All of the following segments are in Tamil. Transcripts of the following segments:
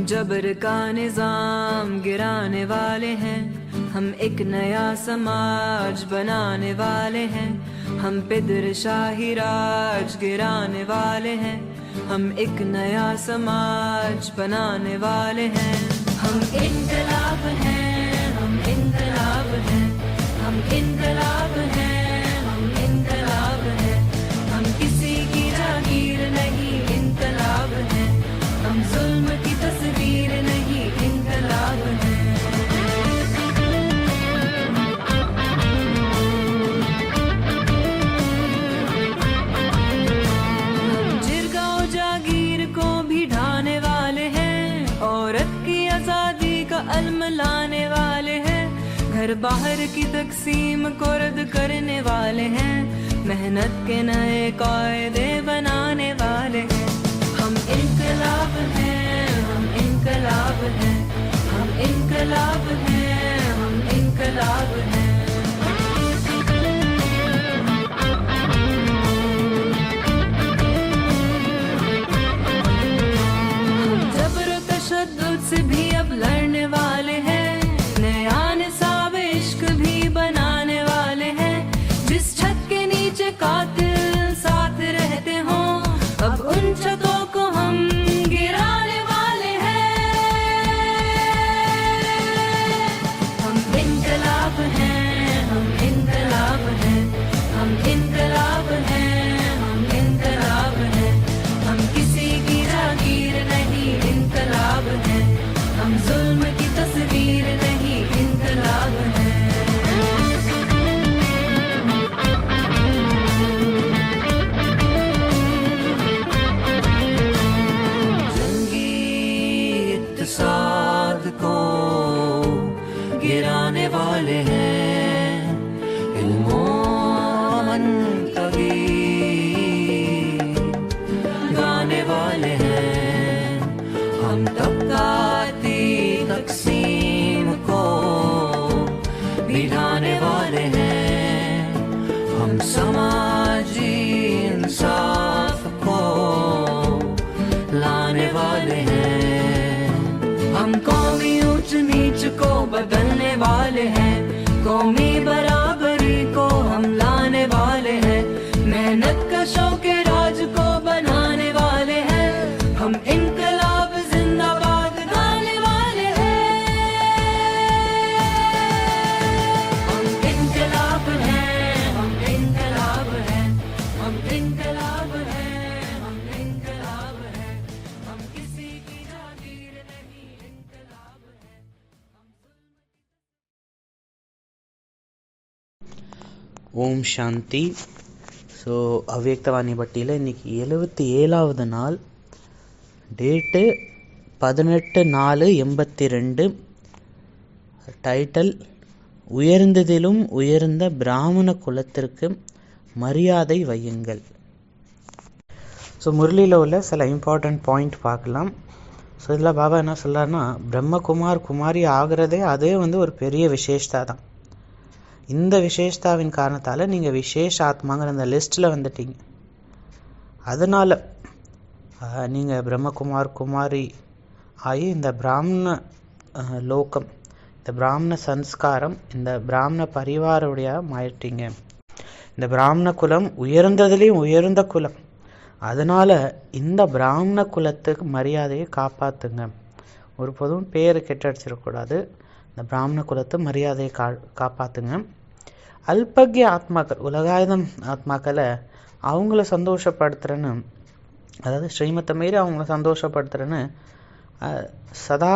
जबर का निजाम गिराने वाले हैं, हम एक नया समाज बनाने वाले हैं। हम पिदर शाही राज गिराने वाले हैं, हम एक नया समाज बनाने वाले हैं। हम इनकलाब हैं, हम इनकलाब हैं, हम इनकलाब हैं, हम इनकलाब हैं। हम किसी की जागीर नहीं, इनकलाब हैं। हम जुल्म की तस्वीर नहीं, इनकलाब हैं। हम जिरगा और जागीर को भी ढाने वाले हैं, औरत की आजादी का अलम लाने वाले हैं। घर बाहर की तकसीम को रद्द करने वाले हैं, मेहनत के नए कायदे बनाने वाले हैं। हम इनकलाब हैं, हम इनकलाब हैं, हम इनकलाब हैं, हम इनकलाब हैं। हम जबर और तशद्दुद से भी अब लड़ने वाले हैं, नया निसाब इश्क भी बनाने वाले हैं। जिस छत के नीचे कातिल साथ रहते हों, अब उन छतों को हम गिराने वाले हैं। हम इनकलाब हैं, हम इनकलाब हैं, हम इनकलाब हैं, हम इनकलाब हैं। हम किसी की जागीर नहीं, इनकलाब हैं। हम जुल्म की तस्वीर नहीं, इनकलाब हैं। साध को गिराने वाले हैं, इल्मो मंतवी गाने वाले हैं। हम तबकाती तकसीम को मिलाने वाले हैं, हम समाजी इंसाफ को लाने वाले हैं। हम कौमी ऊंच नीच को बदलने वाले हैं, कौमी बराबरी को हम लाने वाले हैं। मेहनत कशों के राज को बनाने वाले हैं, हम इनकलाब जिंदाबाद गाने वाले हैं। हम इनकलाब हैं, हम इनकलाब हैं, हम इनकलाब हैं, हम इनकलाब हैं। हम किसी की जागीर नहीं, इनकलाब है। ஓம் சாந்தி. ஸோ அவ்யக்தவாணி பட்டியில் இன்றைக்கி 77வது நாள், டேட்டு 18/4/82. டைட்டில் உயர்ந்ததிலும் உயர்ந்த பிராமண குலத்திற்கு மரியாதை வையுங்கள். ஸோ முரளியில் உள்ள சில இம்பார்ட்டண்ட் பாயிண்ட் பார்க்கலாம். ஸோ இதில் பாபா என்ன சொல்கிறாருன்னா, பிரம்மகுமார் குமாரி ஆகிறதே அதே ஒரு பெரிய விசேஷதா தான். இந்த விசேஷதாவின் காரணத்தால் நீங்கள் விசேஷ ஆத்மாங்கிற அந்த லிஸ்ட்டில் வந்துட்டீங்க. அதனால் நீங்கள் பிரம்மகுமார் குமாரி ஆகி இந்த பிராமண லோகம், இந்த பிராமண சன்ஸ்காரம், இந்த பிராமண பரிவாருடைய ஆயிட்டீங்க. இந்த பிராமண குலம் உயர்ந்ததுலேயும் உயர்ந்த குலம். அதனால் இந்த பிராமண குலத்துக்கு மரியாதையை காப்பாற்றுங்க. ஒரு பொதுவும் பேர் கெட்டடிச்சிடக்கூடாது. இந்த பிராமண குலத்து மரியாதையை காப்பாற்றுங்க. அல்பக்ய ஆத்மாக்கள், உலகாயுதம் ஆத்மாக்களை அவங்கள சந்தோஷப்படுத்துகிறேன்னு, அதாவது ஸ்ரீமத்தை மீறி அவங்கள சந்தோஷப்படுத்துகிறேன்னு சதா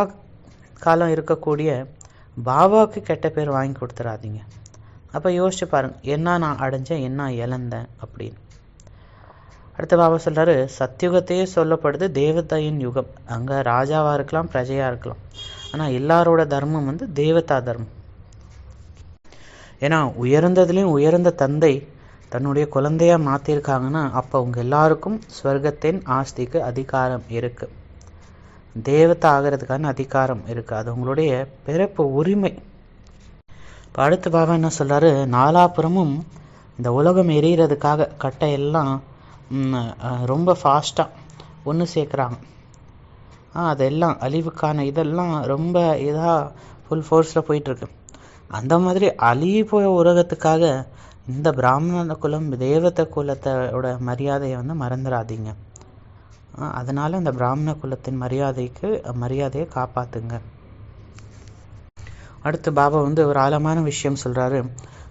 காலம் இருக்கக்கூடிய பாபாவுக்கு கெட்ட பேர் வாங்கி கொடுத்துடாதீங்க. அப்போ யோசிச்சு பாருங்க, என்ன நான் அடைஞ்சேன், என்ன இழந்தேன் அப்படின்னு. அடுத்த பாபா சொல்கிறாரு, சத்தியுகத்தையே சொல்லப்படுது தேவதையின் யுகம். அங்கே ராஜாவாக இருக்கலாம், பிரஜையாக இருக்கலாம். ஆனால் எல்லாரோட தர்மம் தேவதா தர்மம். ஏன்னா உயர்ந்ததுலேயும் உயர்ந்த தந்தை தன்னுடைய குழந்தையாக மாற்றிருக்காங்கன்னா அப்போ அவங்க எல்லாருக்கும் ஸ்வர்க்கத்தின் ஆஸ்திக்கு அதிகாரம் இருக்குது, தேவத்தை ஆகிறதுக்கான அதிகாரம் இருக்குது. அது உங்களுடைய பிறப்பு உரிமை. இப்போ அடுத்த பாபா என்ன சொல்கிறாரு, நாலாபுறமும் இந்த உலகம் எரியறதுக்காக கட்டையெல்லாம் ரொம்ப ஃபாஸ்ட்டாக ஒன்று சேர்க்குறாங்க. அதெல்லாம் அழிவுக்கான இதெல்லாம் ரொம்ப இதாக ஃபுல் ஃபோர்ஸில் போயிட்டுருக்கு. அந்த மாதிரி அழிவு போய உலகத்துக்காக இந்த பிராமண குலம் தேவத குலத்தோட மரியாதையை வந்து மறந்துடாதீங்க. அதனால் இந்த பிராமண குலத்தின் மரியாதையை காப்பாற்றுங்க. அடுத்து பாபா வந்து ஒரு ஆழமான விஷயம் சொல்கிறாரு.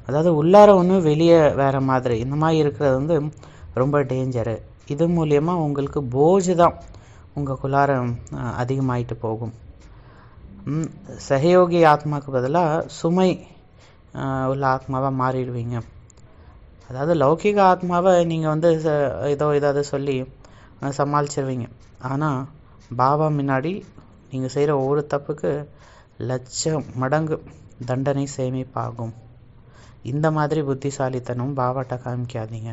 அதாவது உள்ளார ஒன்று வெளியே வேறு மாதிரி இந்த மாதிரி இருக்கிறது வந்து ரொம்ப டேஞ்சரு. இது மூலியமாக உங்களுக்கு போஜு தான் உங்களுக்குள்ளார அதிகமாயிட்டு போகும். சகயோகி ஆத்மாவுக்கு பதிலாக சுமை உள்ள ஆத்மாவாக மாறிடுவீங்க. அதாவது லௌகிக ஆத்மாவை நீங்கள் வந்து ஏதாவது சொல்லி சமாளிச்சிருவீங்க. ஆனால் பாபா முன்னாடி நீங்கள் செய்கிற ஒவ்வொரு தப்புக்கு லட்சம் மடங்கு தண்டனை சேமிப்பாகும். இந்த மாதிரி புத்திசாலித்தனம் பாபாட்ட காமிக்காதீங்க.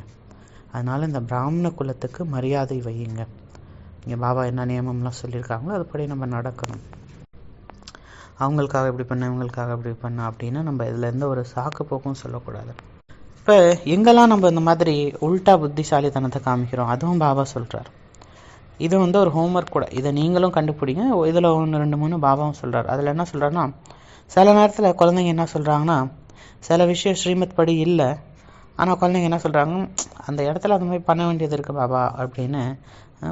அதனால் இந்த பிராமண குலத்துக்கு மரியாதை வையுங்க. இங்கே பாபா என்ன நியமம்லாம் சொல்லியிருக்காங்களோ அதுபடி நம்ம நடக்கணும். அவங்களுக்காக இப்படி பண்ண இவங்களுக்காக இப்படி பண்ண அப்படின்னு நம்ம இதில் எந்த ஒரு சாக்கு போக்கும் சொல்லக்கூடாது. இப்போ எங்கெல்லாம் நம்ம இந்த மாதிரி உல்டா புத்திசாலித்தனத்தை காமிக்கிறோம் அதுவும் பாபா சொல்கிறார். இது வந்து ஒரு ஹோம்ஒர்க் கூட. இதை நீங்களும் கண்டுபிடிங்க. இதில் 1 2 3 பாபாவும் சொல்கிறார். அதில் என்ன சொல்கிறாருன்னா, சில நேரத்தில் குழந்தைங்க என்ன சொல்கிறாங்கன்னா, சில விஷயம் ஸ்ரீமத் படி இல்லை, ஆனால் குழந்தைங்க என்ன சொல்கிறாங்க, அந்த இடத்துல அந்த மாதிரி பண்ண வேண்டியது இருக்குது பாபா அப்படின்னு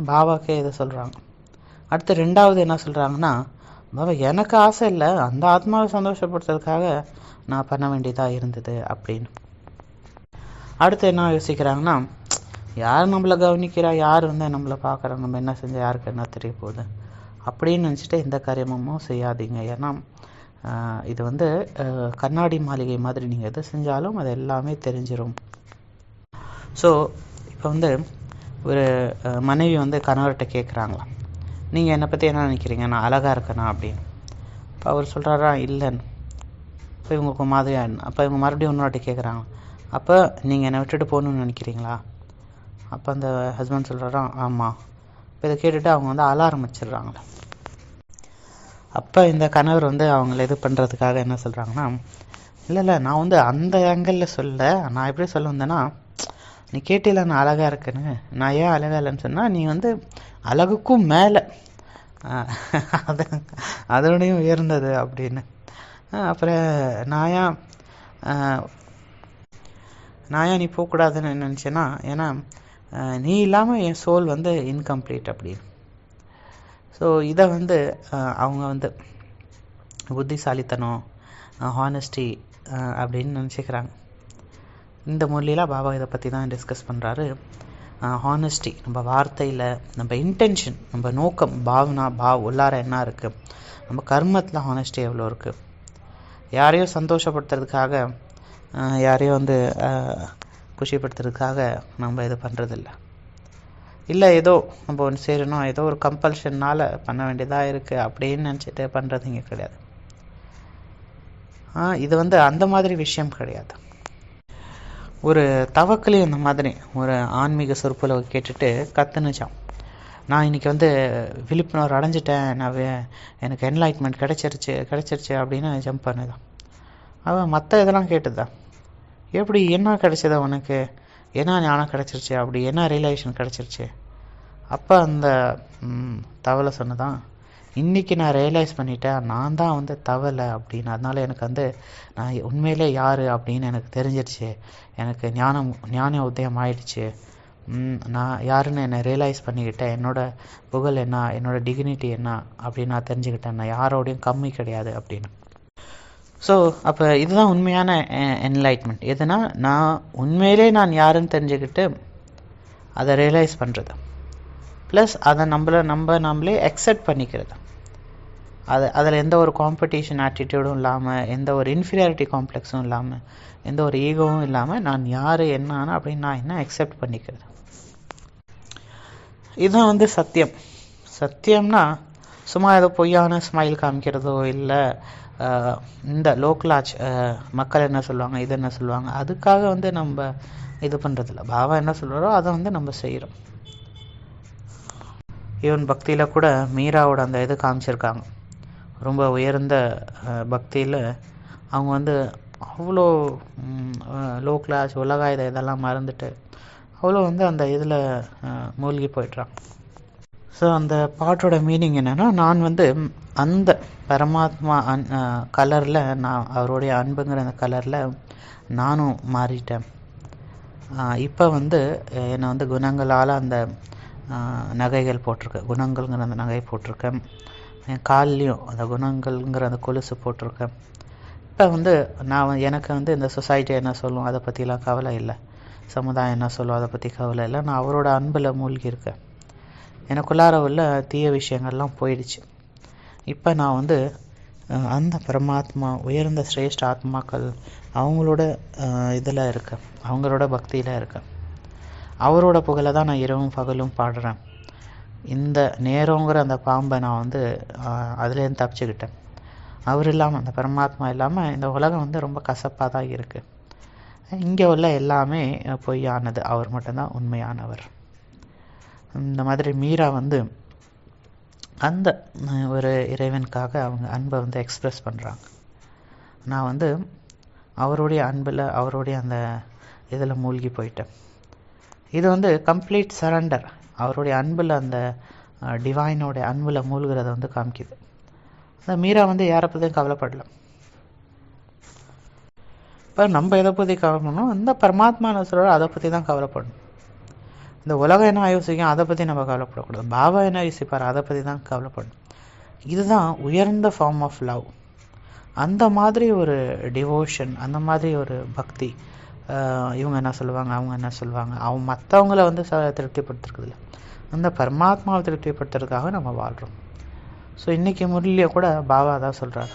பாபாக்கே இதை சொல்கிறாங்க. அடுத்து 2வது என்ன சொல்கிறாங்கன்னா, பாபா எனக்கு ஆசை இல்லை, அந்த ஆத்மாவை சந்தோஷப்படுத்துறதுக்காக நான் பண்ண வேண்டியதாக இருந்தது அப்படின்னு. அடுத்து என்ன யோசிக்கிறாங்கன்னா, யார் நம்மளை கவனிக்கிறா, யார் வந்து நம்மளை பார்க்குறா, நம்ம என்ன செஞ்சால் யாருக்கு என்ன தெரிய போகுது அப்படின்னு நினச்சிட்டு எந்த காரியமும் செய்யாதீங்க. ஏன்னா இது வந்து கண்ணாடி மாளிகை மாதிரி. நீங்கள் எது செஞ்சாலும் அது எல்லாமே தெரிஞ்சிடும். ஸோ இப்போ வந்து ஒரு மனைவி வந்து கணவர்கிட்ட கேட்குறாங்களாம், நீங்கள் என்னை பற்றி என்ன நினைக்கிறீங்க, நான் அழகாக இருக்கேனா அப்படின்னு. இப்போ அவர் சொல்கிறாரா இல்லைன்னு. இப்போ இவங்களுக்கு மாதிரியாக அப்போ இவங்க மறுபடியும் இன்னொருட்டி கேட்குறாங்க, அப்போ நீங்கள் என்னை விட்டுட்டு போகணுன்னு நினைக்கிறீங்களா? அப்போ அந்த ஹஸ்பண்ட் சொல்கிறாராம் ஆமாம். இப்போ இதை கேட்டுட்டு அவங்க வந்து அழ ஆரம்பிச்சிடுறாங்களே. அப்போ இந்த கணவர் வந்து அவங்கள இது பண்ணுறதுக்காக என்ன சொல்கிறாங்கன்னா, இல்லை நான் வந்து அந்த ஆங்கிளில் சொல்ல, நான் எப்படி சொல்ல வந்தேன்னா, நீ கேட்டில நான் அழகாக இருக்கேன்னு. நான் ஏன் அழகாக இல்லைன்னு சொன்னால், நீ வந்து அழகுக்கும் மேலே அதோடையும் உயர்ந்தது அப்படின்னு. அப்புறம் நான் ஏன் நீ போகக்கூடாதுன்னு நினச்சேன்னா, ஏன்னா நீ இல்லாமல் என் சோல் வந்து இன்கம்ப்ளீட் அப்படின்னு. ஸோ இதை வந்து அவங்க வந்து புத்திசாலித்தனம், ஹானஸ்டி அப்படின்னு நினச்சிக்கிறாங்க. இந்த மொழியில் பாபா இதை பற்றி தான் டிஸ்கஸ் பண்ணுறாரு. ஹானஸ்டி, நம்ம வார்த்தையில் நம்ம இன்டென்ஷன், நம்ம நோக்கம், பாவனா உள்ளார என்ன இருக்குது, நம்ம கர்மத்தில் ஹானஸ்டி எவ்வளோ இருக்குது. யாரையும் சந்தோஷப்படுத்துறதுக்காக, யாரையும் வந்து குஷிப்படுத்துறதுக்காக நம்ம இது பண்ணுறதில்ல. இல்லை ஏதோ நம்ம ஒன்று சேரணும், ஏதோ ஒரு கம்பல்ஷன்னால் பண்ண வேண்டியதாக இருக்குது அப்படின்னு நினச்சிட்டு பண்ணுறது இங்கே கிடையாது. இது வந்து அந்த மாதிரி விஷயம் கிடையாது. ஒரு தவக்கலி அந்த மாதிரி ஒரு ஆன்மீக சொற்பொழிவை கேட்டுட்டு கற்றுனுச்சான், நான் இன்றைக்கி வந்து விழிப்புணர்வு அடைஞ்சிட்டேன், நான் எனக்கு என்லைட்மெண்ட் கிடச்சிருச்சு அப்படின்னு ஜம்ப் பண்ணுதான். அவன் மற்ற இதெல்லாம் கேட்டுதான், எப்படி என்ன கிடச்சிதா உனக்கு, என்ன ஞானம் கிடச்சிருச்சு, அப்படி என்ன ரியலைசேஷன் கிடச்சிருச்சு. அப்போ அந்த தவளை சொன்னதான், இன்றைக்கி நான் ரியலைஸ் பண்ணிட்டேன், நான் தான் வந்து தவளை அப்படின்னு. அதனால எனக்கு வந்து நான் உண்மையிலே யார் அப்படின்னு எனக்கு தெரிஞ்சிருச்சு, எனக்கு ஞான உதயம் ஆயிடுச்சு, நான் யாருன்னு என்னை ரியலைஸ் பண்ணிக்கிட்டேன், என்னோடய புகழ் என்ன, என்னோடய டிக்னிட்டி என்ன அப்படின்னு நான் தெரிஞ்சுக்கிட்டேன், நான் யாரோடையும் கம்மி கிடையாது அப்படின்னு. ஸோ அப்போ இதுதான் உண்மையான என்லைட்மெண்ட். எதுனா நான் உண்மையிலே நான் யாருன்னு தெரிஞ்சுக்கிட்டு அதை ரியலைஸ் பண்ணுறது, ப்ளஸ் அதை நம்மளே அக்செப்ட் பண்ணிக்கிறது. அதில் எந்த ஒரு காம்படிஷன் ஆட்டிடியூடும் இல்லாமல், எந்த ஒரு இன்ஃபீரியாரிட்டி காம்ப்ளெக்ஸும் இல்லாமல், எந்த ஒரு ஈகோவும் இல்லாமல், நான் யார் என்னன்னா அப்படின்னு நான் என்ன அக்செப்ட் பண்ணிக்கிறது. இதுதான் வந்து சத்தியம். சத்தியம்னா சும்மா ஏதோ பொய்யான ஸ்மைல் காமிக்கிறதோ, இல்லை இந்த லோக்கலாச் மக்கள் என்ன சொல்லுவாங்க, இது என்ன சொல்லுவாங்க, அதுக்காக வந்து நம்ம இது பண்ணுறதில்ல. பாபா என்ன சொல்கிறாரோ அதை வந்து நம்ம செய்கிறோம். ஈவன் பக்தியில் கூட மீராவோட அந்த இது காமிச்சிருக்காங்க. ரொம்ப உயர்ந்த பக்தியில் அவங்க வந்து அவ்வளோ லோ கிளாஸ் உலகாயுத இதெல்லாம் மறந்துட்டு அவ்வளோ வந்து அந்த இதில் மூழ்கி போய்ட்றாங்க. ஸோ அந்த பாட்டோட மீனிங் என்னென்னா, நான் வந்து அந்த பரமாத்மா கலரில், நான் அவருடைய அன்புங்கிற அந்த கலரில் நானும் மாறிட்டேன். இப்போ வந்து என்னை வந்து குணங்களால் அந்த நகைகள் போட்டிருக்கேன், குணங்கள்ங்கிற அந்த நகை போட்டிருக்கேன். என் கால்லையும் அந்த குணங்கள்ங்கிற அந்த கொலுசு போட்டிருக்கேன். இப்போ வந்து நான் எனக்கு வந்து இந்த சொசைட்டி என்ன சொல்லும் அதை பற்றிலாம் கவலை இல்லை, சமுதாயம் என்ன சொல்லும் அதை பற்றி கவலை இல்லை. நான் அவரோட அன்பில் மூழ்கி இருக்கேன். எனக்குள்ளார உள்ள தீய விஷயங்கள்லாம் போயிடுச்சு. இப்போ நான் வந்து அந்த பரமாத்மா, உயர்ந்த சிரேஷ்ட ஆத்மாக்கள் அவங்களோட இதில் இருக்கேன், அவங்களோட பக்தியில் இருக்கேன். அவரோட புகழை தான் நான் இரவும் பகலும் பாடுறேன். இந்த நேரங்கிற அந்த பாம்பை நான் வந்து அதுலேருந்து தப்பிச்சுக்கிட்டேன். அவர் இல்லாமல், அந்த பரமாத்மா இல்லாமல் இந்த உலகம் வந்து ரொம்ப கசப்பாக தான் இருக்குது. இங்கே உள்ள எல்லாமே பொய்யானது, அவர் மட்டும்தான் உண்மையானவர். இந்த மாதிரி மீரா வந்து அந்த ஒரு இறைவனுக்காக அவங்க அன்பை வந்து எக்ஸ்ப்ரெஸ் பண்ணுறாங்க. நான் வந்து அவருடைய அன்பில், அவருடைய அந்த இதில் மூழ்கி போயிட்டேன். இது வந்து கம்ப்ளீட் சரண்டர், அவருடைய அன்பில், அந்த டிவைனோடைய அன்பில் மூழ்கிறத வந்து காமிக்குது. அந்த மீரா வந்து யாரை பற்றியும் கவலைப்படல. இப்போ நம்ம எதை பற்றி கவலைப்படணும், அந்த பரமாத்மான சொல்கிற அதை பற்றி தான் கவலைப்படணும். இந்த உலகம் என்ன யோசிக்கும் அதை பற்றி நம்ம கவலைப்படக்கூடாது. பாபா என்ன யோசிப்பார் அதை பற்றி தான் கவலைப்படணும். இதுதான் உயர்ந்த ஃபார்ம் ஆஃப் லவ். அந்த மாதிரி ஒரு டிவோஷன், அந்த மாதிரி ஒரு பக்தி. இவங்க என்ன சொல்லுவாங்க, அவங்க என்ன சொல்லுவாங்க, அவங்க மற்றவங்கள வந்து திருப்திப்படுத்துறதில்ல, அந்த பரமாத்மாவை திருப்திப்படுத்துறதுக்காக நம்ம வாழ்கிறோம். ஸோ இன்றைக்கி முரளியை கூட பாபா தான் சொல்கிறார்,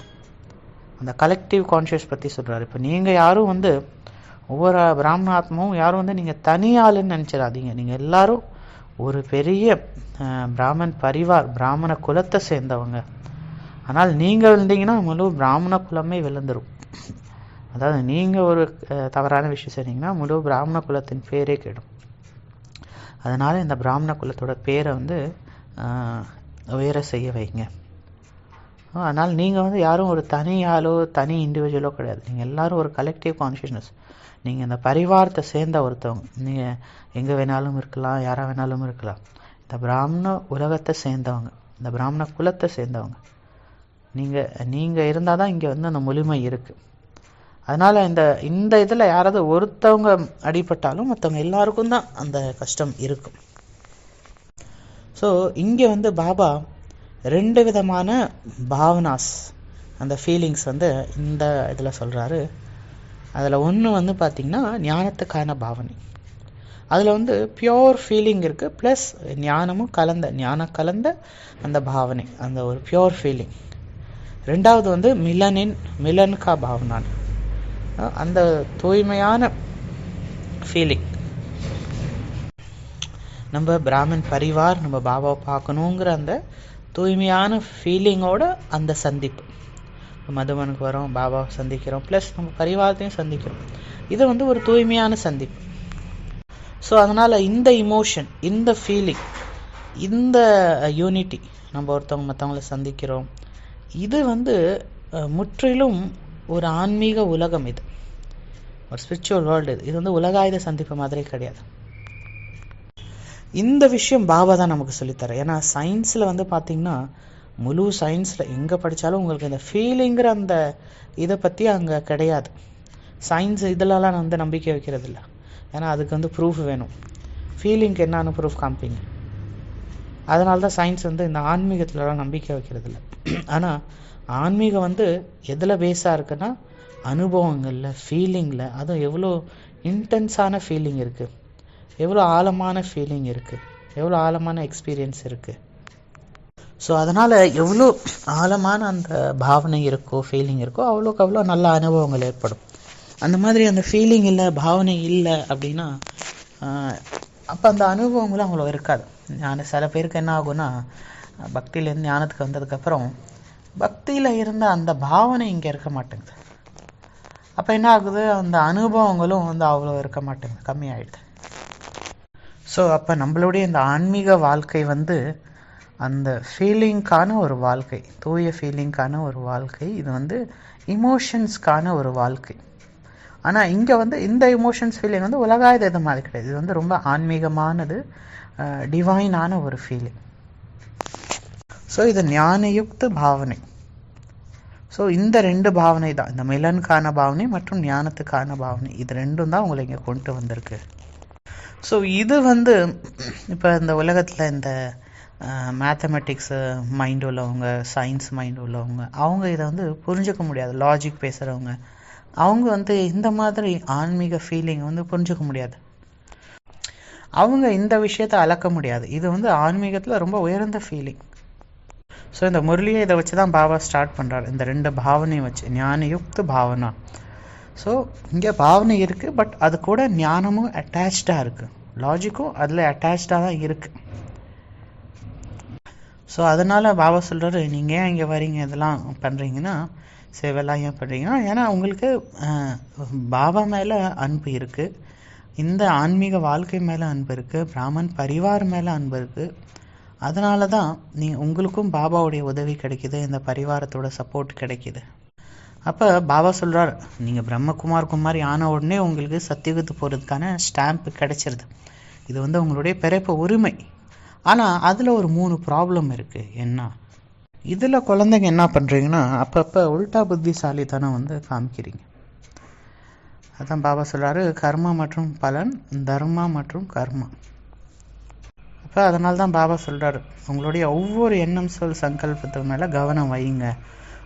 அந்த கலெக்டிவ் கான்ஷியஸ் பற்றி சொல்கிறார். இப்போ நீங்கள் யாரும் வந்து ஒவ்வொரு பிராமணாத்மாவும் யாரும் வந்து நீங்கள் தனியாளுன்னு நினச்சிடாதீங்க. நீங்கள் எல்லாரும் ஒரு பெரிய பிராமன் பரிவார், பிராமண குலத்தை சேர்ந்தவங்க. ஆனால் நீங்கள் விழுந்தீங்கன்னா முழு பிராமண குலமே விழுந்துடும். அதாவது நீங்கள் ஒரு தவறான விஷயம் செய்றீங்கன்னா முழு பிராமண குலத்தின் பேரே கெடும். அதனால் இந்த பிராமண குலத்தோட பேரை வந்து உயர செய்ய வைங்க. அதனால் நீங்கள் வந்து யாரும் ஒரு தனி ஆளோ தனி இண்டிவிஜுவலோ கிடையாது. நீங்கள் எல்லோரும் ஒரு கலெக்டிவ் கான்ஷியஸ்னஸ். நீங்கள் இந்த பரிவாரத்தை சேர்ந்த ஒருத்தவங்க. நீங்கள் எங்கே வேணாலும் இருக்கலாம், யாராக வேணாலும் இருக்கலாம். இந்த பிராமண உலகத்தை சேர்ந்தவங்க, இந்த பிராமண குலத்தை சேர்ந்தவங்க நீங்கள் இருந்தால் தான் இங்கே வந்து அந்த முழுமை இருக்குது. அதனால் இந்த இதில் யாராவது ஒருத்தவங்க அடிபட்டாலும் மற்றவங்க எல்லாருக்கும் தான் அந்த கஷ்டம் இருக்கும். ஸோ இங்கே வந்து பாபா 2 விதமான பாவனாஸ், அந்த ஃபீலிங்ஸ் வந்து இந்த இதில் சொல்கிறாரு. அதில் ஒன்று வந்து பார்த்திங்கன்னா ஞானத்துக்கான பாவனை. அதில் வந்து பியோர் ஃபீலிங் இருக்குது, ப்ளஸ் ஞானமும் ஞானம் கலந்த அந்த பாவனை, அந்த ஒரு பியோர் ஃபீலிங். 2வது வந்து மிலன்கா பாவனான், அந்த தூய்மையான ஃபீலிங். நம்ம பிராமன் பரிவார், நம்ம பாபாவை பார்க்கணுங்கிற அந்த தூய்மையான ஃபீலிங்கோட அந்த சந்திப்பு. மதுவனுக்கு வரோம், பாபாவை சந்திக்கிறோம், ப்ளஸ் நம்ம பரிவாரத்தையும் சந்திக்கிறோம். இது வந்து ஒரு தூய்மையான சந்திப்பு. ஸோ அதனால் இந்த இமோஷன், இந்த ஃபீலிங், இந்த யூனிட்டி, நம்ம ஒருத்தவங்க மற்றவங்கள சந்திக்கிறோம், இது வந்து முற்றிலும் ஒரு ஆன்மீக உலகம். இது ஒரு ஸ்பிரிச்சுவல் வேர்ல்டு. இது வந்து உலகாயுத சந்திப்பு மாதிரி கிடையாது. இந்த விஷயம் பாபா தான் நமக்கு சொல்லித்தர. ஏன்னா சயின்ஸில் வந்து பார்த்திங்கன்னா, முழு சயின்ஸில் எங்கே படித்தாலும் உங்களுக்கு இந்த ஃபீலிங்கிற அந்த இதை பற்றி அங்கே கிடையாது. சயின்ஸ் இதிலலாம் வந்து நம்பிக்கை வைக்கிறது இல்லை. ஏன்னா அதுக்கு வந்து ப்ரூஃப் வேணும். ஃபீலிங்க்கு என்னான்னு ப்ரூஃப் காமிப்பீங்க. அதனால தான் சயின்ஸ் வந்து இந்த ஆன்மீகத்துலலாம் நம்பிக்கை வைக்கிறது இல்லை. ஆனால் ஆன்மீகம் வந்து எதில் பேஸாக இருக்குன்னா அனுபவங்களில், ஃபீலிங்கில். அதுவும் எவ்வளோ இன்டென்ஸான ஃபீலிங் இருக்குது, எவ்வளோ ஆழமான ஃபீலிங் இருக்குது, எவ்வளோ ஆழமான எக்ஸ்பீரியன்ஸ் இருக்குது. ஸோ அதனால் எவ்வளோ ஆழமான அந்த பாவனை இருக்கோ, ஃபீலிங் இருக்கோ, அவ்வளோக்கு அவ்வளோ நல்ல அனுபவங்கள் ஏற்படும். அந்த மாதிரி அந்த ஃபீலிங் இல்லை, பாவனை இல்லை அப்படின்னா அப்போ அந்த அனுபவங்களும் அவ்வளோ இருக்காது. சில பேருக்கு என்ன ஆகும்னா, பக்தியிலேருந்து ஞானத்துக்கு வந்ததுக்கப்புறம் பக்தியில் இருந்த அந்த பாவனை இங்கே இருக்க மாட்டேங்குது. அப்போ என்ன ஆகுது, அந்த அனுபவங்களும் வந்து அவ்வளோ இருக்க மாட்டேங்குது, கம்மியாயிடுது. ஸோ அப்போ நம்மளுடைய இந்த ஆன்மீக வாழ்க்கை வந்து அந்த ஃபீலிங்க்கான ஒரு வாழ்க்கை, தூய ஃபீலிங்க்கான ஒரு வாழ்க்கை. இது வந்து இமோஷன்ஸ்க்கான ஒரு வாழ்க்கை. ஆனால் இங்கே வந்து இந்த இமோஷன்ஸ் ஃபீலிங் வந்து உலகாயுத இது மாதிரி கிடையாது. இது வந்து ரொம்ப ஆன்மீகமானது, டிவைனான ஒரு ஃபீலிங். ஸோ இது ஞானயுக்த பாவனை. ஸோ இந்த 2 பாவனை தான், இந்த மிலனுக்கான பாவனை மற்றும் ஞானத்துக்கான பாவனை, இது 2ம் தான் உங்களை இங்கே கொண்டு வந்திருக்கு. ஸோ இது இப்போ இந்த உலகத்தில் இந்த மேத்தமெட்டிக்ஸ் மைண்ட் உள்ளவங்க, சயின்ஸ் மைண்ட் உள்ளவங்க, அவங்க இதை புரிஞ்சுக்க முடியாது. லாஜிக் பேசுகிறவங்க அவங்க இந்த மாதிரி ஆன்மீக ஃபீலிங் புரிஞ்சுக்க முடியாது. அவங்க இந்த விஷயத்தை அளக்க முடியாது. இது ஆன்மீகத்தில் ரொம்ப உயர்ந்த ஃபீலிங். ஸோ இந்த முரளியை இதை வச்சு தான் பாபா ஸ்டார்ட் பண்ணுறாரு, இந்த 2 பாவனையும் வச்சு, ஞானயுக்த பாவனா. ஸோ இங்கே பாவனை இருக்குது, பட் அது கூட ஞானமும் அட்டாச்சாக இருக்குது, லாஜிக்கும் அதில் அட்டாச்சாக தான் இருக்குது. ஸோ அதனால் பாபா சொல்கிறாரு, நீங்கள் ஏன் இங்கே வரீங்க, இதெல்லாம் பண்ணுறீங்கன்னா, சேவைலாம் ஏன் பண்ணுறீங்கன்னா, ஏன்னா உங்களுக்கு பாபா மேலே அன்பு இருக்குது, இந்த ஆன்மீக வாழ்க்கை மேலே அன்பு இருக்குது, பிராமன் பரிவார் மேலே அன்பு இருக்குது. அதனால தான் உங்களுக்கும் பாபாவுடைய உதவி கிடைக்கிது, இந்த பரிவாரத்தோட சப்போர்ட் கிடைக்கிது. அப்போ பாபா சொல்கிறார், நீங்கள் பிரம்மகுமார் ஆன உடனே உங்களுக்கு சத்தியுகத்து போகிறதுக்கான ஸ்டாம்ப் கிடைச்சிருது. இது உங்களுடைய பிறப்பு உரிமை. ஆனால் அதில் ஒரு 3 ப்ராப்ளம் இருக்குது. என்ன? இதில் குழந்தைங்க என்ன பண்ணுறீங்கன்னா, அப்பப்போ உல்டா புத்திசாலித்தனம் காமிக்கிறீங்க. அதான் பாபா சொல்கிறாரு, கர்மா மற்றும் பலன், தர்மா மற்றும் கர்மா. அப்போ அதனால தான் பாபா சொல்கிறாரு, உங்களுடைய ஒவ்வொரு எண்ணம் சொல் சங்கல்பத்து மேலே கவனம் வைங்க.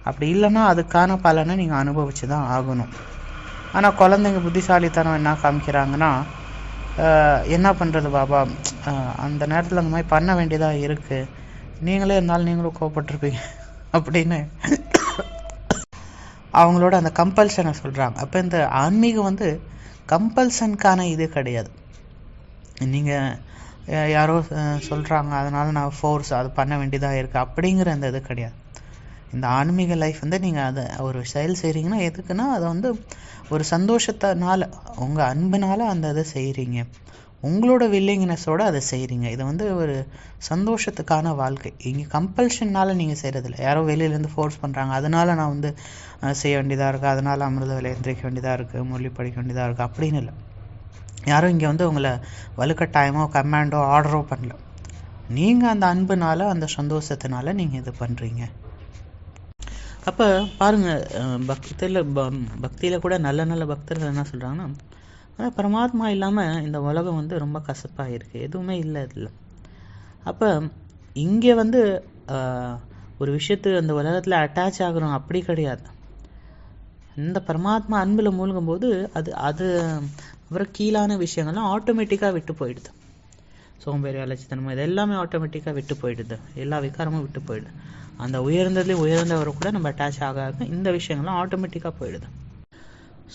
அப்படி இல்லைன்னா அதுக்கான பலனை நீங்கள் அனுபவிச்சு தான் ஆகணும். ஆனால் குழந்தைங்க புத்திசாலித்தனம் என்ன காமிக்கிறாங்கன்னா, என்ன பண்ணுறது பாபா, அந்த நேரத்தில் அந்த மாதிரி பண்ண வேண்டியதாக இருக்குது, நீங்களே இருந்தாலும் நீங்களும் கோவப்பட்டிருப்பீங்க அப்படின்னு அவங்களோட அந்த கம்பல்ஷனை சொல்கிறாங்க. அப்போ இந்த ஆன்மீகம் கம்பல்ஷனுக்கான இது கிடையாது. நீங்கள் யாரோ சொல்கிறாங்க அதனால் நான் ஃபோர்ஸ் அது பண்ண வேண்டியதாக இருக்குது அப்படிங்கிற அந்த இது கிடையாது. இந்த ஆன்மீக லைஃப் நீங்கள் அதை ஒரு செயல் செய்கிறீங்கன்னா எதுக்குன்னா, அதை ஒரு சந்தோஷத்தினால, உங்கள் அன்புனால அந்த இதை செய்கிறீங்க, உங்களோட வில்லிங்னஸோடு அதை செய்கிறீங்க. இது ஒரு சந்தோஷத்துக்கான வாழ்க்கை. இங்கே கம்பல்ஷன்னால் நீங்கள் செய்கிறதில்ல. யாரோ வெளியிலேருந்து ஃபோர்ஸ் பண்ணுறாங்க அதனால் நான் செய்ய வேண்டியதாக இருக்குது, அதனால் அமிர்த வேலை எந்திரிக்க வேண்டியதாக இருக்குது, மொழி படிக்க வேண்டியதாக இருக்குது அப்படின்னு இல்லை. யாரும் இங்கே உங்களை வலுக்கட்டாயமோ கமாண்டோ ஆர்டரோ பண்ணல. நீங்கள் அந்த அன்புனால, அந்த சந்தோஷத்தினால நீங்கள் இது பண்ணுறீங்க. அப்போ பாருங்கள், பக்தியில் கூட நல்ல நல்ல பக்தர்கள் என்ன சொல்கிறாங்கன்னா, ஆனால் பரமாத்மா இல்லாமல் இந்த உலகம் ரொம்ப கசப்பாக இருக்குது, எதுவுமே இல்லை இதில். அப்போ இங்கே ஒரு விஷயத்து அந்த உலகத்தில் அட்டாச் ஆகிறோம் அப்படி கிடையாது. இந்த பரமாத்மா அன்பில் மூழ்கும் போது அது அப்புறம் கீழான விஷயங்கள்லாம் ஆட்டோமேட்டிக்காக விட்டு போயிடுது. சோம்பேறி, அலட்சித்தனமாக, இது எல்லாமே ஆட்டோமேட்டிக்காக விட்டு போயிடுது, எல்லா விகாரமும் விட்டு போயிடுது. அந்த உயர்ந்ததுலேயும் உயர்ந்தவரை கூட நம்ம அட்டாச் ஆக இந்த விஷயங்கள்லாம் ஆட்டோமேட்டிக்காக போயிடுது.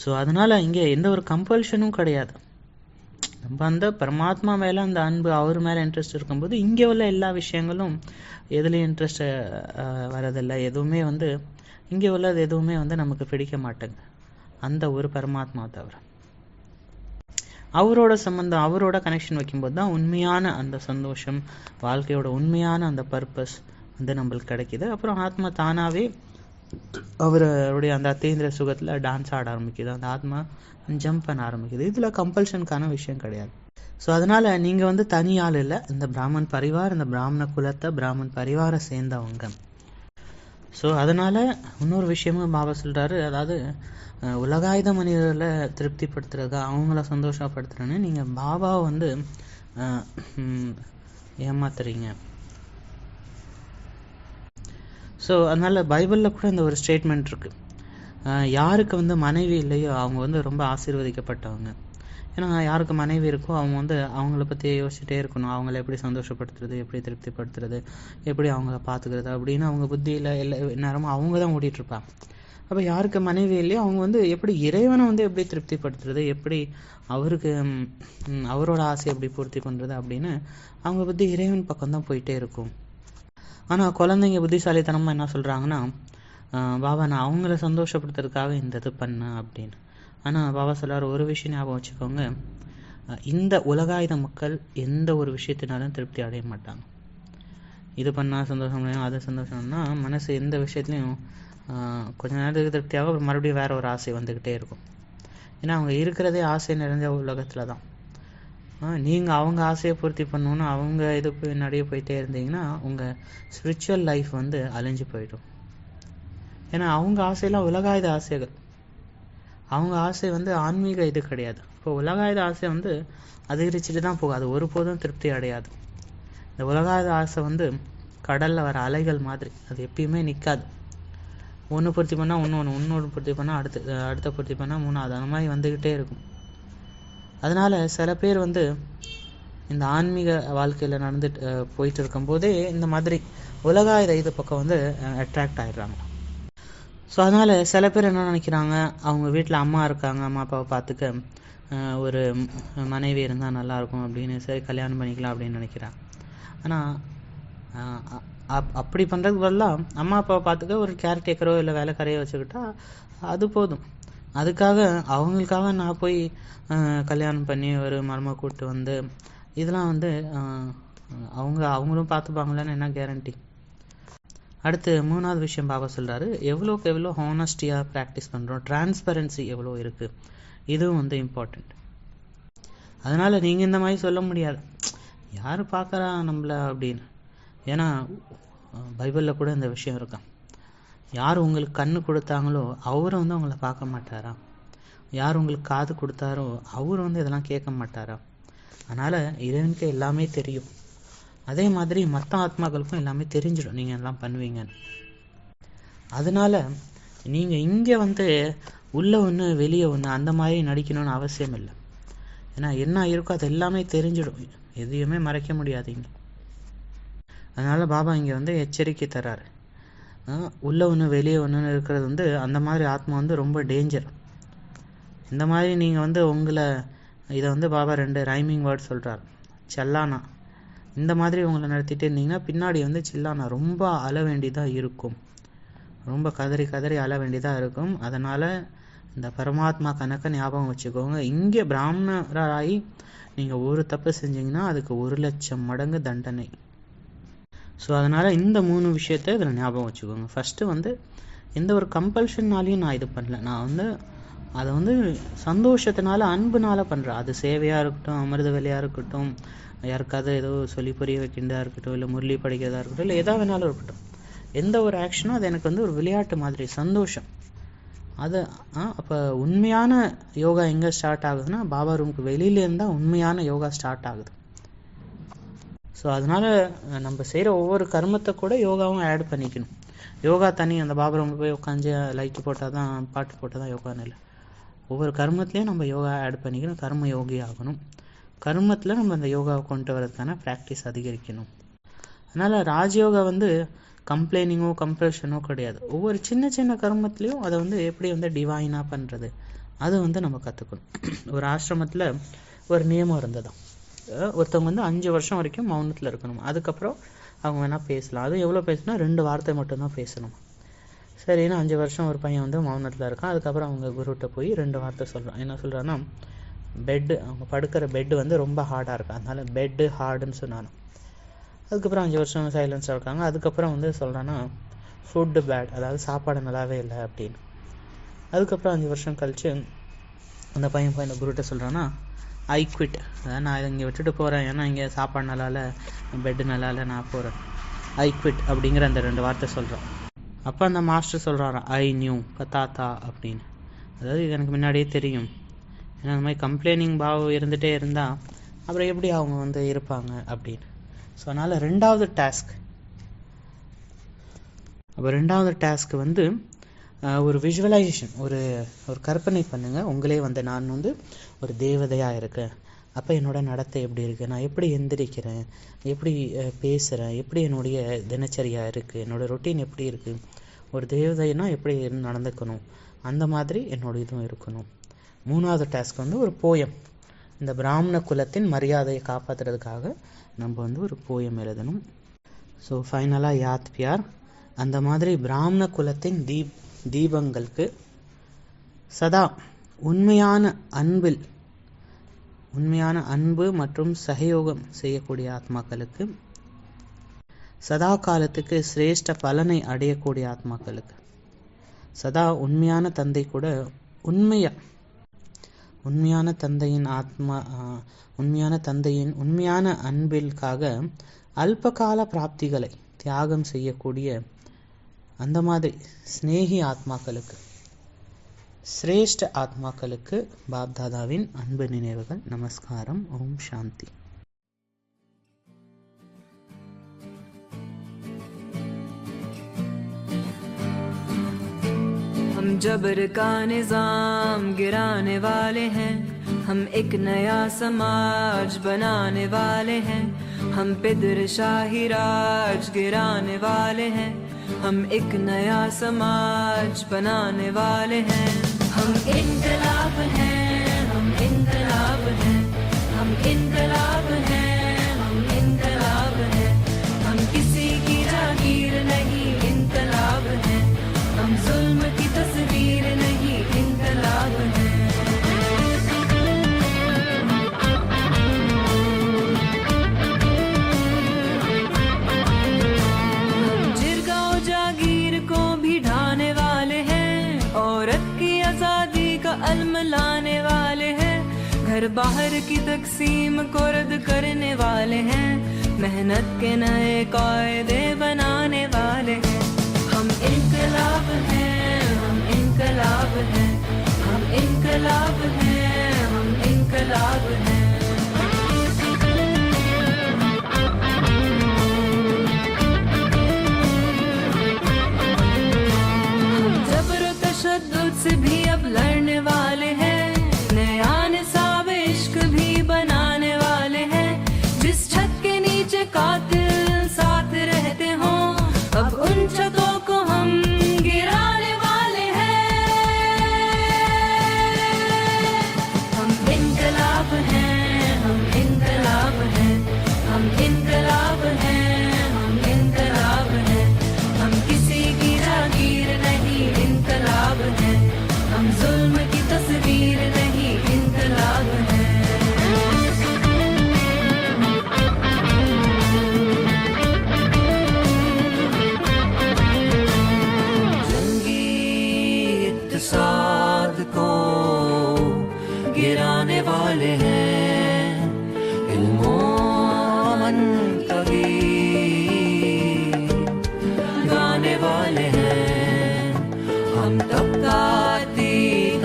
ஸோ அதனால் இங்கே எந்த ஒரு கம்பல்ஷனும் கிடையாது. நம்ம அந்த பரமாத்மா மேலே அந்த அன்பு, அவர் மேலே இன்ட்ரெஸ்ட் இருக்கும்போது இங்கே உள்ள எல்லா விஷயங்களும் எதுலேயும் இன்ட்ரெஸ்ட் வரதில்லை. எதுவுமே இங்கே உள்ளது எதுவுமே நமக்கு பிடிக்க மாட்டேங்க, அந்த ஒரு பரமாத்மா தவிர. அவரோட சம்பந்தம், அவரோட கனெக்ஷன் வைக்கும்போது தான் உண்மையான அந்த சந்தோஷம், வாழ்க்கையோட உண்மையான அந்த பர்பஸ் நம்மளுக்கு கிடைக்கிது. அப்புறம் ஆத்மா தானாகவே அவருடைய அந்த அத்தீந்திர சுகத்தில் டான்ஸ் ஆட ஆரம்பிக்குது, அந்த ஆத்மா ஜம்ப் பண்ண ஆரம்பிக்குது. இதில் கம்பல்ஷனுக்கான விஷயம் கிடையாது. ஸோ அதனால் நீங்கள் தனி ஆள் இல்லை, இந்த பிராமன் பரிவார், இந்த பிராமண குலத்தை பிராமன் பரிவாரை சேர்ந்தவங்க. ஸோ அதனால் இன்னொரு விஷயமும் பாபா சொல்கிறாரு, அதாவது உலகாயுத மனிதர்களை திருப்திப்படுத்துறதா, அவங்கள சந்தோஷப்படுத்துறேன்னு நீங்கள் பாபாவை ஏமாத்துறீங்க. ஸோ அதனால் பைபிளில் கூட இந்த ஒரு ஸ்டேட்மெண்ட் இருக்குது, யாருக்கு மனைவி இல்லையோ அவங்க ரொம்ப ஆசீர்வதிக்கப்பட்டவங்க. ஏன்னா யாருக்கு மனைவி இருக்கோ அவங்க அவங்கள பற்றி யோசிச்சுட்டே இருக்கணும், அவங்கள எப்படி சந்தோஷப்படுத்துறது, எப்படி திருப்திப்படுத்துறது, எப்படி அவங்கள பார்த்துக்கிறது அப்படின்னு அவங்க புத்தியில் எல்லா நேரமும் அவங்க தான் ஓடிட்டுருப்பாங்க. அப்போ யாருக்கு மனைவி இல்லையோ அவங்க எப்படி இறைவனை எப்படி திருப்திப்படுத்துறது, எப்படி அவருக்கு அவரோட ஆசை எப்படி பூர்த்தி பண்ணுறது அப்படின்னு அவங்க புத்தி இறைவன் பக்கம் தான் போயிட்டே இருக்கும். ஆனால் குழந்தைங்க புத்திசாலித்தனமாக என்ன சொல்கிறாங்கன்னா, பாபா நான் அவங்கள சந்தோஷப்படுத்துறதுக்காக இந்த இது பண்ணேன் அப்படின்னு. ஆனால் பாபா சொல்கிறார், ஒரு விஷயம் ஞாபகம் வச்சுக்கோங்க, இந்த உலகாயுத மக்கள் எந்த ஒரு விஷயத்தினாலும் திருப்தி அடைய மாட்டாங்க. இது பண்ணால் சந்தோஷம் அடையும், அது சந்தோஷம்னா மனசு எந்த விஷயத்துலையும் கொஞ்ச நேரத்துக்கு திருப்தியாக அப்புறம் மறுபடியும் வேறு ஒரு ஆசை வந்துக்கிட்டே இருக்கும். ஏன்னா அவங்க இருக்கிறதே ஆசை நிறைஞ்ச உலகத்தில் தான். நீங்கள் அவங்க ஆசையை பூர்த்தி பண்ணணுன்னு அவங்க இது பின்னாடியே போயிட்டே இருந்தீங்கன்னா உங்கள் ஸ்பிரிச்சுவல் லைஃப் வந்து அழிஞ்சு போயிடும். ஏன்னா அவங்க ஆசையெல்லாம் உலகாயுத ஆசைகள், அவங்க ஆசை வந்து ஆன்மீக இது கிடையாது. இப்போ உலகாயுத ஆசை வந்து அதிகரிச்சுட்டு தான் போகும், அது ஒருபோதும் திருப்தி அடையாது. இந்த உலகாயுத ஆசை வந்து கடலில் வர அலைகள் மாதிரி, அது எப்பயுமே நிற்காது. ஒன்று பூர்த்தி பண்ணால் இன்னொன்று பூர்த்தி பண்ணால் அடுத்த பூர்த்தி பண்ணால் மூணாவது, அந்த மாதிரி வந்துக்கிட்டே இருக்கும். அதனால் சில பேர் வந்து இந்த ஆன்மீக வாழ்க்கையில் போயிட்டு இருக்கும்போதே இந்த மாதிரி உலகாயுத இது பக்கம் வந்து அட்ராக்ட் ஆகிடுறாங்க. ஸோ அதனால் சில பேர் என்ன நினைக்கிறாங்க, அவங்க வீட்டில் அம்மா இருக்காங்க, அம்மா அப்பாவை பார்த்துக்க ஒரு மனைவி இருந்தால் நல்லாயிருக்கும் அப்படின்னு, சரி கல்யாணம் பண்ணிக்கலாம் அப்படின்னு நினைக்கிறாங்க. ஆனால் அப்படி பண்ணுறதுக்கு பதிலாக அம்மா அப்பாவை பார்த்துக்க ஒரு கேர்டேக்கரோ இல்லை வேலைக்காரையோ வச்சுக்கிட்டா அது போதும். அதுக்காக அவங்களுக்காக நான் போய் கல்யாணம் பண்ணி ஒரு மருமக கூப்பிட்டு வந்து இதெல்லாம் வந்து அவங்களும் பார்த்துப்பாங்களான்னு என்ன கேரண்டி. அடுத்து 3வது விஷயம் பாபா சொல்கிறாரு, எவ்வளோக்கு எவ்வளோ ஹானஸ்டியாக ப்ராக்டிஸ் பண்ணுறோம், டிரான்ஸ்பரன்சி எவ்வளோ இருக்குது, இதுவும் வந்து இம்பார்ட்டண்ட். அதனால் நீங்கள் இந்த மாதிரி சொல்ல முடியாது யார் பார்க்குறா நம்மள அப்படின்னு. ஏன்னா பைபிளில் கூட இந்த விஷயம் இருக்கா, யார் உங்களுக்கு கண்ணு கொடுத்தாங்களோ அவரை வந்து உங்களை பார்க்க மாட்டாரா, யார் உங்களுக்கு காது கொடுத்தாரோ அவர் வந்து இதெல்லாம் கேட்க மாட்டாரா. அதனால் இறைவனுக்கு எல்லாமே தெரியும். அதே மாதிரி மற்ற ஆத்மாக்களுக்கும் எல்லாமே தெரிஞ்சிடும் நீங்கள் எல்லாம் பண்ணுவீங்கன்னு. அதனால் நீங்கள் இங்கே வந்து உள்ள ஒன்று வெளியே ஒன்று அந்த மாதிரி நடிக்கணும்னு அவசியம் இல்லை. ஏன்னா என்ன இருக்கோ அது எல்லாமே தெரிஞ்சிடும், எதையுமே மறைக்க முடியாதுங்க. அதனால் பாபா இங்கே வந்து எச்சரிக்கை தர்றாரு, உள்ள ஒன்று வெளியே ஒன்றுன்னு இருக்கிறது வந்து அந்த மாதிரி ஆத்மா வந்து ரொம்ப டேஞ்சர். இந்த மாதிரி நீங்கள் வந்து இதை வந்து பாபா 2 ரைமிங் வேர்ட் சொல்கிறார், செல்லானா. இந்த மாதிரி உங்களை நடத்திட்டு இருந்தீங்கன்னா பின்னாடி வந்து சில்லானா ரொம்ப அழ வேண்டியதாக இருக்கும், ரொம்ப கதறி கதறி அழ வேண்டியதாக இருக்கும். அதனால் இந்த பரமாத்மா கணக்கை ஞாபகம் வச்சுக்கோங்க. இங்கே பிராமணராகி நீங்கள் ஒரு தப்பு செஞ்சீங்கன்னா அதுக்கு 1,00,000 மடங்கு தண்டனை. ஸோ அதனால் இந்த 3 விஷயத்தை இதில் ஞாபகம் வச்சுக்கோங்க. ஃபஸ்ட்டு வந்து எந்த ஒரு கம்பல்ஷன்னாலையும் நான் இது பண்ணல, நான் வந்து அதை வந்து சந்தோஷத்தினால அன்புனால பண்ணுறேன். அது சேவையாக இருக்கட்டும், அமிர்த வேலையாக இருக்கட்டும், யாருக்காவது ஏதோ சொல்லி புரிய வைக்கிறதா இருக்கட்டும், இல்லை முரளி படிக்கிறதா இருக்கட்டும், இல்லை எதா வேணாலும் இருக்கட்டும், எந்த ஒரு ஆக்ஷனும் அது எனக்கு வந்து ஒரு விளையாட்டு மாதிரி சந்தோஷம். அது அப்போ உண்மையான யோகா எங்கே ஸ்டார்ட் ஆகுதுன்னா பாபா ரூமுக்கு வெளியிலேருந்து தான் உண்மையான யோகா ஸ்டார்ட் ஆகுது. ஸோ அதனால் நம்ம செய்கிற ஒவ்வொரு கர்மத்தை கூட யோகாவும் ஆட் பண்ணிக்கணும். யோகா தனி அந்த பாபா ரூமில் போய் உட்காந்து லைட்டு போட்டால் தான் பாட்டு போட்டால் தான் யோகான்னு இல்லை. ஒவ்வொரு கர்மத்துலேயும் நம்ம யோகா ஆட் பண்ணிக்கணும், கர்ம யோகி ஆகணும். கர்மத்தில் நம்ம அந்த யோகாவை கொண்டு வரதுக்கான ப்ராக்டிஸ் அதிகரிக்கணும். அதனால் ராஜயோகா வந்து கம்ப்ளைனிங்கோ கம்பல்ஷனோ கிடையாது. ஒவ்வொரு சின்ன சின்ன கர்மத்துலேயும் அதை வந்து எப்படி வந்து டிவைனாக பண்ணுறது அது வந்து நம்ம கற்றுக்கணும். ஒரு ஆசிரமத்தில் ஒரு நியமம் இருந்தது, ஒருத்தவங்க வந்து 5 வருஷம் வரைக்கும் மௌனத்தில் இருக்கணும், அதுக்கப்புறம் அவங்க வேணால் பேசலாம். அது எவ்வளோ பேசினா 2 வார்த்தை மட்டும்தான் பேசணும். சரின்னு 5 வருஷம் ஒரு பையன் வந்து மௌனத்தில் இருக்கான். அதுக்கப்புறம் அவங்க குருகிட்ட போய் 2 வார்த்தை சொல்கிறான். என்ன சொல்கிறான்னா, அவங்க படுக்கிற பெட்டு வந்து ரொம்ப ஹார்டாக இருக்கும், அதனால பெட்டு ஹார்டுன்னு சொன்னானோ. அதுக்கப்புறம் 5 வருஷம் சைலன்ஸாக இருக்காங்க. அதுக்கப்புறம் வந்து சொல்கிறான்னா ஃபுட்டு பேட், அதாவது சாப்பாடு நல்லாவே இல்லை அப்படின்னு. அதுக்கப்புறம் 5 வருஷம் கழித்து அந்த பையன் போய் அந்த குருகிட்ட சொல்கிறான்னா, ஐ குவிட், அதாவது நான் இங்கே விட்டுட்டு போகிறேன், ஏன்னா இங்கே சாப்பாடு நல்லா இல்லை, பெட்டு நல்லா இல்லை, நான் போகிறேன், ஐ குவிட் அப்படிங்கிற அந்த 2 வார்த்தை சொல்கிறான். அப்போ அந்த மாஸ்டர் சொல்கிறாராம், ஐ நியூ பத்தாத்தா அப்படின்னு, அதாவது இது எனக்கு முன்னாடியே தெரியும். ஏன்னா அந்த மாதிரி கம்ப்ளைனிங் பாவம் இருந்துகிட்டே இருந்தால் அப்புறம் எப்படி அவங்க வந்து இருப்பாங்க அப்படின்னு. ஸோ அதனால் 2வது டாஸ்க், அப்போ 2வது டாஸ்க்கு வந்து ஒரு விஷுவலைசேஷன், ஒரு கற்பனை பண்ணுங்கள். உங்களே வந்து நான் வந்து ஒரு தேவதையாக இருக்கேன், அப்போ என்னோடய நடத்தை எப்படி இருக்குது, நான் எப்படி எந்திரிக்கிறேன், எப்படி பேசுகிறேன், எப்படி என்னுடைய தினச்சரியாக இருக்குது, என்னோடய ரொட்டீன் எப்படி இருக்குது, ஒரு தேவதைனா எப்படி நடந்துக்கணும், அந்த மாதிரி என்னோட இதுவும் இருக்கணும். 3வது டாஸ்க் வந்து ஒரு போயம். இந்த பிராமண குலத்தின் மரியாதையை காப்பாற்றுறதுக்காக நம்ம வந்து ஒரு போயம் எழுதணும். ஸோ ஃபைனலாக யாத் பியார், அந்த மாதிரி பிராமண குலத்தின் தீபங்களுக்கு சதா உண்மையான அன்பு மற்றும் சகயோகம் செய்யக்கூடிய ஆத்மாக்களுக்கு, சதா காலத்துக்கு சிரேஷ்ட பலனை அடையக்கூடிய ஆத்மாக்களுக்கு, சதா உண்மையான தந்தை கூட உண்மையான தந்தையின் உண்மையான அன்பிற்காக அல்பகால பிராப்திகளை தியாகம் செய்யக்கூடிய அந்த மாதிரி ஸ்நேகி ஆத்மாக்களுக்கு, சிரேஷ்ட ஆத்மாக்களுக்கு பாப்தாதாவின் அன்பு நினைவுகள். நமஸ்காரம். ஓம் சாந்தி. हम जबर का निजाम गिराने वाले हैं, हम एक नया समाज बनाने वाले हैं, हम पिदर शाही राज गिराने वाले हैं, हम एक नया समाज बनाने वाले हैं। हम इनकलाब हैं, हम इनकलाब हैं, हम इनकलाब हैं, हम इनकलाब हैं, हम किसी की जागीर नहीं, इनकलाब हैं, हम जुल्म की तस्वीर नहीं, इनकलाब हैं। हम जिरगा और जागीर को भी ढाने वाले हैं, औरत की आजादी का अलम लाने वाले हैं, घर बाहर की तकसीम को रद्द करने वाले हैं, मेहनत के नए कायदे बनाने वाले हैं। हम इनकलाब हैं, हम इनकलाब हैं, हम इनकलाब हैं, हम इनकलाब हैं। हम जबर और तशद्दुद से भी अब लड़ने वाले हैं, नया निसाब इश्क भी बनाने वाले हैं, जिस छत के नीचे कातिल साथ रहते हों, अब उन छतों को हम गिराने वाले हैं। हम इनकलाब हैं, हम इनकलाब हैं, हम इनकलाब हैं, हम इनकलाब हैं, हम किसी की जागीर नहीं, इनकलाब हैं, हम जुल्म की तस्वीर नहीं, इनकलाब हैं। इत्तेसाद को गिराने वाले हैं, इल्मो अमन तगीर गाने वाले हैं, हम तबकाती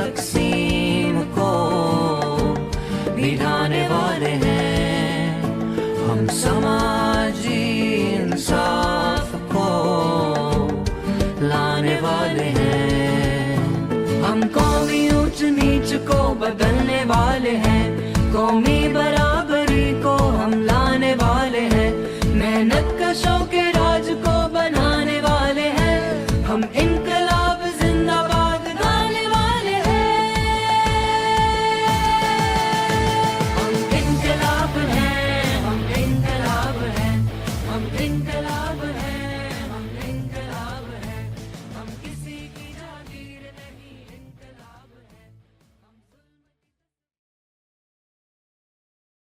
तकसीम को मिटाने वाले हैं, हम समाजी इंसाफ को लाने वाले हैं, हम कौमी ऊंच नीच को बदलने वाले हैं, कौमी बराबरी को हम लाने वाले हैं, मेहनत का शौक राज को बनाने वाले हैं, हम इन